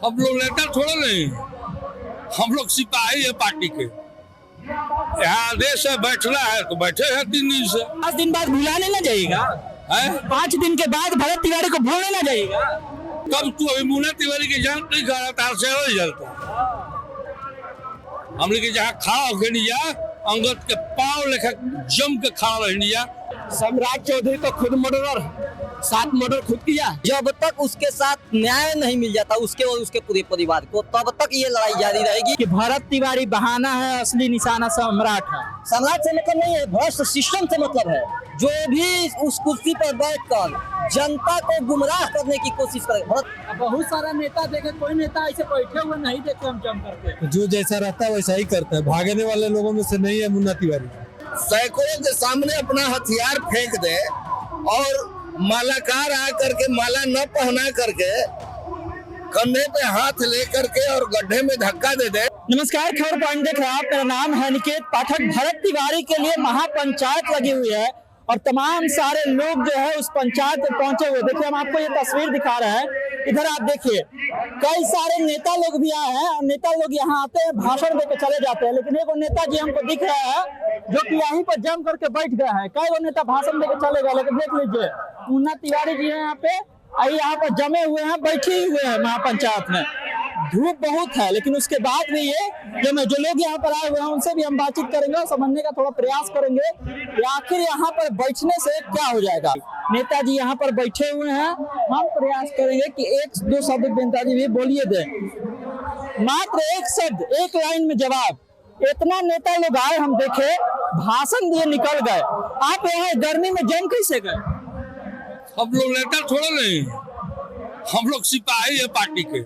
हम लोग नेता थोड़े नहीं, हम लोग सिपाही है पार्टी के। यहाँ आदेश है बैठना है तो बैठे हैं 3 दिन से। 5 दिन बाद भुलाने ना जाइएगा है 5 दिन के बाद भरत तिवारी को भूलने ना जाइएगा। तब तू अभी मुन्ना तिवारी की जान नहीं खा रहा था, से हो जलता। हम लोग जहाँ खड़ा होके नहीं जा, अंगद के पाँव लेखा जम के खड़ा रहनी जा। सम्राट चौधरी तो खुद मर्डरर, 7 मर्डर खुद किया। जब तक उसके साथ न्याय नहीं मिल जाता उसके और उसके पूरे परिवार को, तब तक ये लड़ाई जारी रहेगी। कि भरत तिवारी बहाना है, असली निशाना सम्राट है। सम्राट से मतलब नहीं है, भ्रष्ट सिस्टम से मतलब है। जो भी उस कुर्सी पर बैठकर जनता को गुमराह करने की कोशिश करे। बहुत सारा नेता देखे, कोई नेता ऐसे बैठे हुए नहीं देखे हम जम करके। जो जैसा रहता है वैसा ही करता है। भागने वाले लोगों में से नहीं है मुन्ना तिवारी। सैकड़ों के सामने अपना हथियार फेंक दे और मालाकार आ करके माला न पहना करके कंधे पे हाथ ले करके और गड्ढे में धक्का दे दे। नमस्कार, खबर पॉइंट देख रहे हैं आप। मेरा नाम है निकेत पाठक। भरत तिवारी के लिए महापंचायत लगी हुई है और तमाम सारे लोग जो है उस पंचायत में पहुंचे हुए। देखिए, हम आपको ये तस्वीर दिखा रहे हैं। इधर आप देखिए, कई सारे नेता लोग भी आए हैं और नेता लोग यहाँ आते हैं, भाषण देकर चले जाते हैं। लेकिन एक नेताजी हमको दिख रहा है जो कि यहीं पर जम करके बैठ गया है। कई नेता भाषण देकर चले गए, लेकिन देख लीजिए मुन्ना तिवारी जी है यहाँ पे, यहाँ पर जमे हुए हैं, बैठे हुए हैं महापंचायत में। धूप बहुत है, लेकिन उसके बाद भी ये जो लोग यहाँ पर आए हुए हैं उनसे भी हम बातचीत करेंगे और समझने का थोड़ा प्रयास करेंगे कि आखिर यहाँ पर बैठने से क्या हो जाएगा। नेताजी यहाँ पर बैठे हुए हैं, हम प्रयास करेंगे कि 1-2 शब्द नेताजी भी बोलिए दे, मात्र 1 शब्द 1 लाइन में जवाब। इतना नेता लोग आए, हम देखे, भाषण दिए, निकल गए। आप यहाँ गर्मी में जम कैसे गए? हम लोग नेता थोड़े नहीं, हम लोग सिपाही है पार्टी के।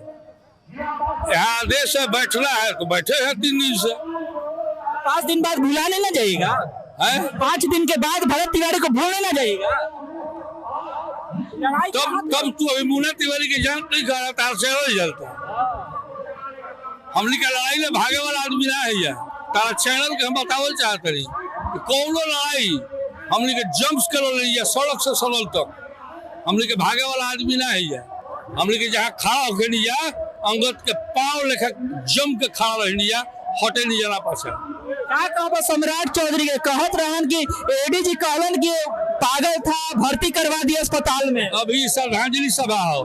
यहाँ आदेश है बैठना है तो बैठे हैं 3 दिन से। 5 दिन बाद भुलाने ना जाइएगा। 5 दिन के बाद भरत तिवारी को भूलने ना जाइएगा। तब तू अभी मुन्ना तिवारी की जान नहीं खा रहा था, से हो जलता। हमने का लड़ाई में भागे वाला आदमी ना है यार। तारा चैनल के हम बतावल चाहते रही कौनो लड़ाई हमने के जम्स कर लिया सड़क से सड़क तक। हमने के भागे वाला आदमी ना है यार। हमने के जहाँ खड़ा होके नहीं जा, अंगद के पाँव लेखा जम के खड़ा रहनी जा, हटे नहीं जाना पाछा। क्या कहबो सम्राट चौधरी के कहत रहन कि एडीजी कहलन कि पागल था, भर्ती करवा दिया अस्पताल में। अभी श्रद्धांजलि सभा हो,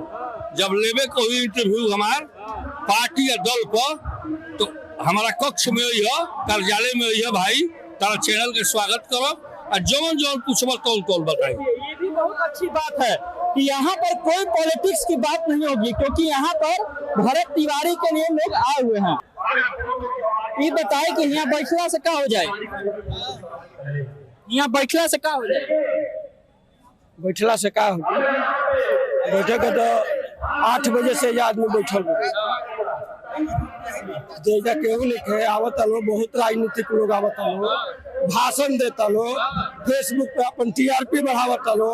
जब लेवे को हुई इंटरव्यू हमार पार्टी या दल पर, तो हमारा कक्ष में ही हो, कार्यालय में ही हो भाई। तारा चैनल के स्वागत करो और जौन जौन पूछब तौल बताई। ये भी बहुत अच्छी बात है कि यहाँ पर कोई पॉलिटिक्स की बात नहीं होगी, क्योंकि यहाँ पर भरत तिवारी के लिए लोग आए हुए हैं। ये बताए कि यहाँ बैठला से क्या हो जाए? यहाँ बैठला से क्या हो जाए? बैठला से क्या हो? बैठे के तो 8 बजे से आदमी बैठल जैसा केहू लिखे आवत लो, बहुत राजनीतिक लोग आवत लो, भाषण देता लो, फेसबुक पे अपन TRP बढ़ावत लो,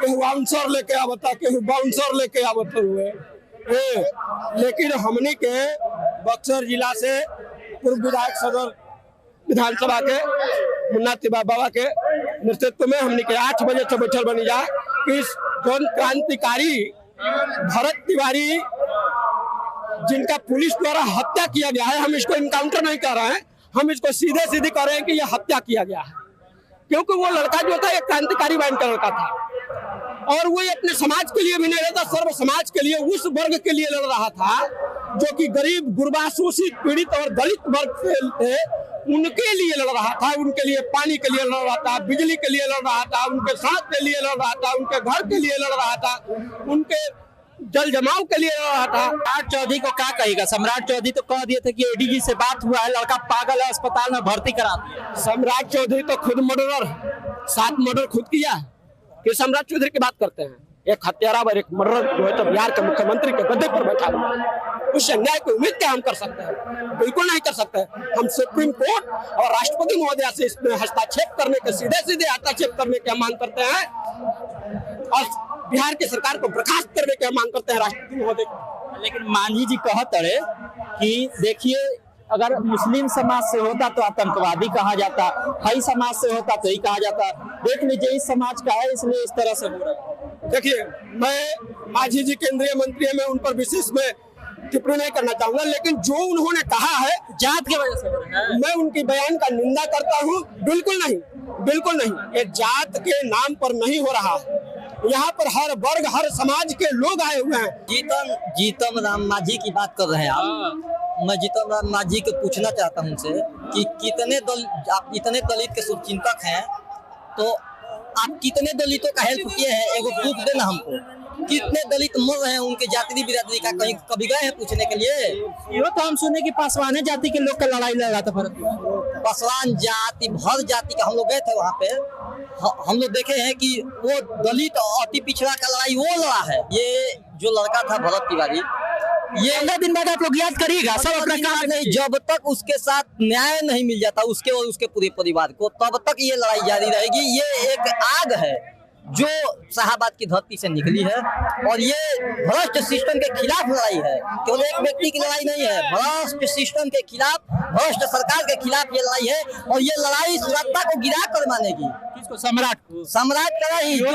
केहू आंसर लेके आवता, केहू बाउंसर लेके आवत हुए। लेकिन हमनी के बक्सर जिला से पूर्व विधायक सदर विधानसभा के मुन्ना तिवारी बाबा के नेतृत्व में हमनी के 8 बजे से बैठल बनी जा कि जन क्रांतिकारी भरत तिवारी जिनका पुलिस द्वारा हत्या किया गया है, हम इसको इनकाउंटर नहीं कर रहे हैं, हम इसको सीधे सीधे कर रहे हैं कि यह हत्या किया गया है। क्योंकि वो लड़का जो था एक क्रांतिकारी वैन का लड़का था और वो अपने समाज के लिए भी नहीं लड़ता, सर्व समाज के लिए, उस वर्ग के लिए लड़ रहा था जो कि गरीब, गुरबा, शोषित, पीड़ित और दलित वर्ग थे, उनके लिए लड़ रहा था। उनके लिए पानी के लिए लड़ रहा था, बिजली के लिए लड़ रहा था, उनके सड़क के लिए लड़ रहा था, उनके घर के लिए लड़ रहा था, उनके जल जमाव के लिए लड़ रहा था। सम्राट चौधरी को क्या कहेगा? सम्राट चौधरी तो कह दिए थे कि एडीजी से बात हुआ है, लड़का पागल है, अस्पताल में भर्ती करा दिया। सम्राट चौधरी तो खुद मर्डरर, 7 मर्डर खुद किया। कि सम्राट चौधरी की बात करते हैं, एक हत्यारा और एक मर्डर जो है तो बिहार के मुख्यमंत्री के गद्दे पर बैठा हुआ है। उससे न्याय की उम्मीद क्या हम कर सकते हैं? बिल्कुल नहीं कर सकते। हम सुप्रीम कोर्ट और राष्ट्रपति महोदया से इसमें हस्तक्षेप करने के, सीधे सीधे हस्तक्षेप करने की मांग करते हैं और बिहार की सरकार को बर्खास्त करने की मांग करते हैं राष्ट्रपति महोदय। लेकिन मांझी जी कहत रहे कि देखिए, अगर मुस्लिम समाज से होता तो आतंकवादी कहा जाता, हाई समाज से होता तो ही कहा जाता। देख लीजिए, इस समाज का है, इसलिए इस तरह से हो रहा है। देखिए, मैं मांझी जी केंद्रीय मंत्री है, मैं उन पर विशेष में टिप्पणी नहीं करना चाहूंगा, लेकिन जो उन्होंने कहा है जात की वजह से हो रहा है। मैं उनकी बयान का निंदा करता हूँ। बिल्कुल नहीं, बिल्कुल नहीं, ये जात के नाम पर नहीं हो रहा है। यहाँ पर हर वर्ग हर समाज के लोग आए हुए हैं। जीतन राम मांझी की बात कर रहे हैं आप। मैं जीतन राम मांझी को पूछना चाहता हूँ उनसे कि आप इतने दलित के शुभचिंतक हैं, तो आप कितने दलितों का हेल्प किए हैं? एगो प्रूफ देना हमको, कितने दलित मर रहे हैं उनके जाति बिरादरी का, कहीं कभी गए हैं पूछने के लिए? ये तो हम सुने कि पासवान जाति के लोग का लड़ाई लड़ रहा था भरत। पासवान जाति भर जाति का हम लोग गए थे वहाँ पे, हम लोग देखे हैं कि वो दलित अति पिछड़ा का लड़ाई वो लड़ा है। ये जो लड़का था भरत तिवारी, ये 15 दिन बाद आप लोग याद करिएगा, सब अपना काम नहीं, जब तक उसके साथ न्याय नहीं मिल जाता उसके और उसके पूरे परिवार को, तब तक ये लड़ाई जारी रहेगी। ये एक आग है जो शाहाबाद की धरती से निकली है, और ये भ्रष्ट सिस्टम के खिलाफ लड़ाई है। केवल एक व्यक्ति की लड़ाई नहीं है, भ्रष्ट सिस्टम के खिलाफ, भ्रष्ट सरकार के खिलाफ ये लड़ाई है। और ये लड़ाई सत्ता को गिरा कर मानेगी। किसको? सम्राट को। सम्राट का ही जो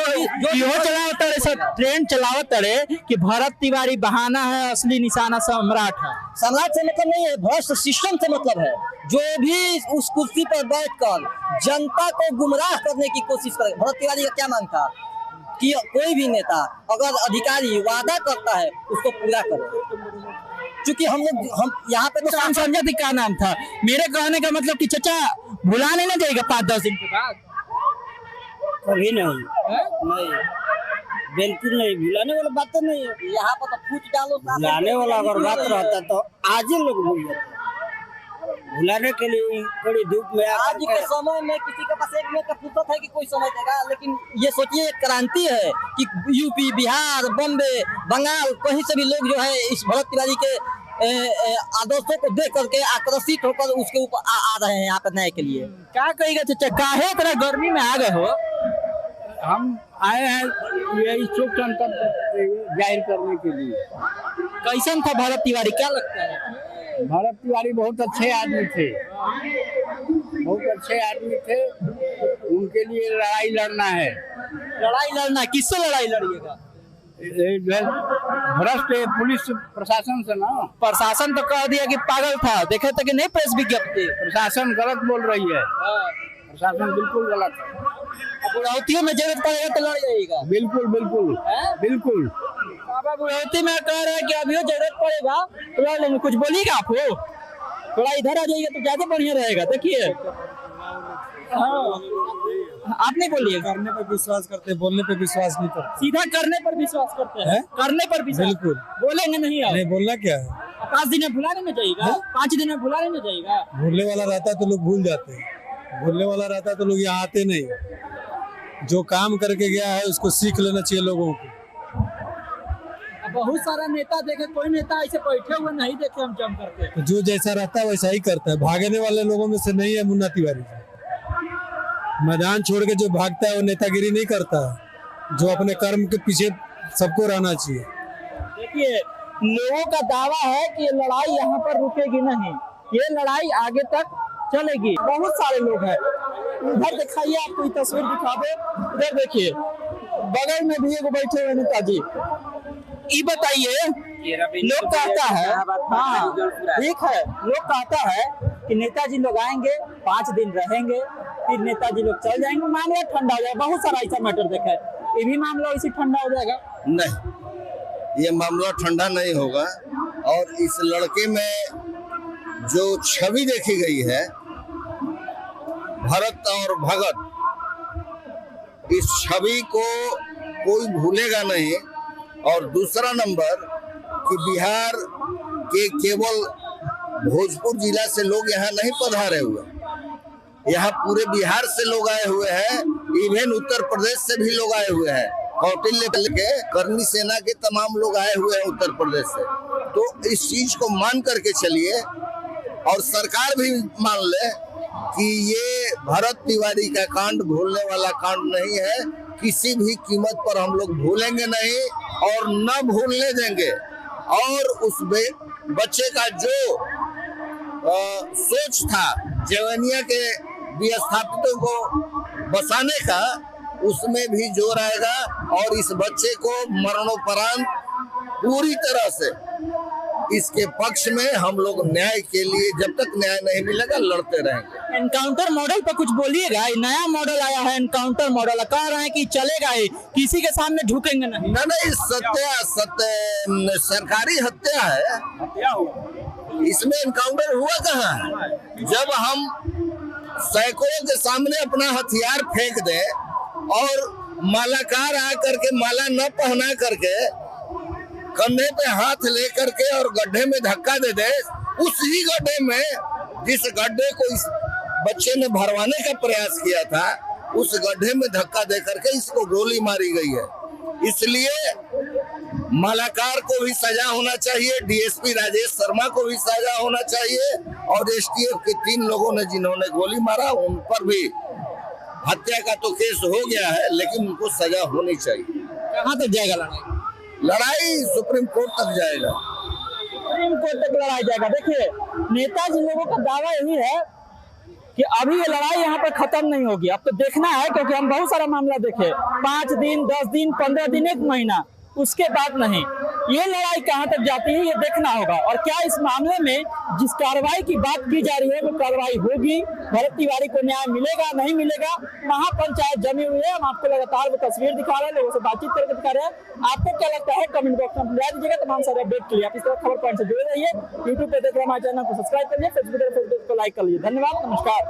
चलावत रहे, सब ट्रेंड चलावत रहे कि भरत तिवारी बहाना है, असली निशाना सम्राट है। सम्राट से मतलब नहीं है, भ्रष्ट सिस्टम से मतलब है। जो भी उस कुर्सी पर बैठकर जनता को गुमराह करने की कोशिश करे। भरत तिवारी का क्या मांग था कि कोई भी नेता अगर अधिकारी वादा करता है उसको पूरा करे। क्योंकि हम यहाँ पे तो समझा थी क्या नाम था। मेरे कहने का मतलब कि चचा भुलाने ना जाएगा 5-10 दिन के बाद? कभी नहीं, बिल्कुल नहीं, भुलाने वाला बात तो नहीं है। यहाँ पर तो फूट डालो, भुलाने वाला अगर बात रहता तो आज ही लोग भूल जाते। भुलाने के लिए बड़ी धूप में आज के समय में किसी के पास एक मिनट का फुर्सत है कि कोई समझ देगा। लेकिन ये सोचिए एक क्रांति है कि यूपी, बिहार, बॉम्बे, बंगाल, कहीं से भी लोग जो है इस भरत तिवारी के आदर्शों को देख करके आकर्षित होकर उसके ऊपर आ रहे हैं यहाँ पर न्याय के लिए। क्या कहेगा चाचा, काहे इतना गर्मी में आ गए हो? हम आए हैं यही शोक संतप्त जाहिर करने के लिए। कैसन था भरत तिवारी, क्या लगता है? भरत तिवारी बहुत अच्छे आदमी थे, बहुत अच्छे आदमी थे। उनके लिए लड़ाई लड़ना है। लड़ाई लड़ना, किससे लड़ाई लड़िएगा? भ्रष्ट पुलिस प्रशासन से ना। प्रशासन तो कह दिया कि पागल था, देखे थे कि नहीं प्रेस विज्ञप्ति। प्रशासन गलत बोल रही है, प्रशासन बिल्कुल गलत है। बुढ़ौती में जरूरत पड़ेगा तो लड़ जाएगा। बिल्कुल बिल्कुल बिल्कुल। बाबा बुढ़ौती में कह रहे हैं कि अभी जरूरत पड़ेगा तो लड़ लेंगे। कुछ बोलिएगा आप? थोड़ा इधर आ जाइए तो ज्यादा बढ़िया रहेगा। देखिए, आप नहीं बोलिए। करने पर विश्वास करते हैं, बोलने पे विश्वास नहीं करते। सीधा करने पर विश्वास करते हैं, करने पर विश्वास। बिल्कुल। बोलेंगे नहीं आप? नहीं, बोलना क्या है? 5 दिन में भुलाने में जाएगा, 5 दिन में भुलाने में जाएगा। भूलने वाला रहता है तो लोग भूल जाते हैं, भूलने वाला रहता है तो लोग यहाँ आते नहीं। जो काम करके गया है उसको सीख लेना चाहिए लोगों को। बहुत सारा नेता देखे, कोई नेता ऐसे बैठे हुए नहीं देखे हम जम करके। तो जो जैसा रहता है वैसा ही करता है। भागने वाले लोगों में से नहीं है मुन्ना तिवारी। मैदान छोड़ के जो भागता है वो नेतागिरी नहीं करता है, जो अपने कर्म के पीछे सबको रहना चाहिए। देखिए, लोगों का दावा है कि ये लड़ाई यहाँ पर रुकेगी नहीं, ये लड़ाई आगे तक चलेगी। बहुत सारे लोग हैं। उधर दिखाइए, आपको तस्वीर दिखा दे। उधर देखिए, बगल में भी एगो बैठे हुए नेताजी। ये बताइए, लोग कहता है, हाँ ठीक है, लोग कहता है कि नेताजी लोग आएंगे, 5 दिन रहेंगे, फिर नेताजी लोग चल जाएंगे, मामला ठंडा हो जाएगा। बहुत सारा ऐसा मैटर देखा है, ये भी मामला इसी ठंडा हो जाएगा? नहीं, ये मामला ठंडा नहीं होगा। और इस लड़के में जो छवि देखी गई है, भरत और भगत, इस छवि को कोई भूलेगा नहीं। और दूसरा नंबर कि बिहार के केवल भोजपुर जिला से लोग यहाँ नहीं पधारे हुए, यहाँ पूरे बिहार से लोग आए हुए हैं। इवन उत्तर प्रदेश से भी लोग आए हुए हैं, कौटिल्य के करनी सेना के तमाम लोग आए हुए हैं उत्तर प्रदेश से। तो इस चीज को मान करके चलिए, और सरकार भी मान ले कि ये भरत तिवारी का कांड भूलने वाला कांड नहीं है। किसी भी कीमत पर हम लोग भूलेंगे नहीं और न भूलने देंगे। और उस बच्चे का जो सोच था जवनिया के विस्थापितों को बसाने का, उसमें भी जोर आएगा। और इस बच्चे को मरणोपरांत पूरी तरह से इसके पक्ष में हम लोग न्याय के लिए जब तक न्याय नहीं मिलेगा लड़ते रहेंगे। एनकाउंटर मॉडल पर कुछ बोलिएगा, ये नया मॉडल आया है एनकाउंटर मॉडल, कह रहे हैं कि चलेगा ही, किसी के सामने झुकेंगे नहीं। नहीं, सत्य सरकारी हत्या है, इसमें एनकाउंटर हुआ कहाँ है? जब हम सैकड़ों के सामने अपना हथियार फेंक दे और मालाकार आकर के माला न पहना करके कंधे पे हाथ ले करके और गड्ढे में धक्का दे दे, उसी गड्ढे में जिस गड्ढे को इस बच्चे ने भरवाने का प्रयास किया था, उस गड्ढे में धक्का दे करके इसको गोली मारी गई है। इसलिए मालाकार को भी सजा होना चाहिए, डीएसपी राजेश शर्मा को भी सजा होना चाहिए और एसटीएफ के 3 लोगों ने जिन्होंने गोली मारा उन पर भी हत्या का तो केस हो गया है, लेकिन उनको सजा होनी चाहिए। कहाँ तक जाएगा लड़ाई? लड़ाई सुप्रीम कोर्ट तक जाएगा। सुप्रीम कोर्ट तक लड़ाई जाएगा। देखिए, नेताजी लोगों का दावा यही है कि अभी ये लड़ाई यहाँ पर खत्म नहीं होगी। अब तो देखना है, क्योंकि हम बहुत सारा मामला देखे, 5 दिन, 10 दिन, 15 दिन, 1 महीना, उसके बाद नहीं। ये लड़ाई कहाँ तक जाती है ये देखना होगा। और क्या इस मामले में जिस कार्रवाई की बात की जा रही है वो कार्रवाई होगी? भरत तिवारी को न्याय मिलेगा नहीं मिलेगा? महापंचायत जमी हुई है। हम आपको लगातार वो तस्वीर दिखा रहे हैं, लोगों से बातचीत करके दिखा रहे हैं। आपको क्या लगता है कमेंट बॉक्स में बता दीजिएगा। तमाम सारे अपडेट के लिए आप इस तरह खबर पॉइंट से जुड़े रहिए। यूट्यूब पे देख रहे हमारे चैनल को सब्सक्राइब करिए, फेसबुक को लाइक कर लीजिए। धन्यवाद, नमस्कार।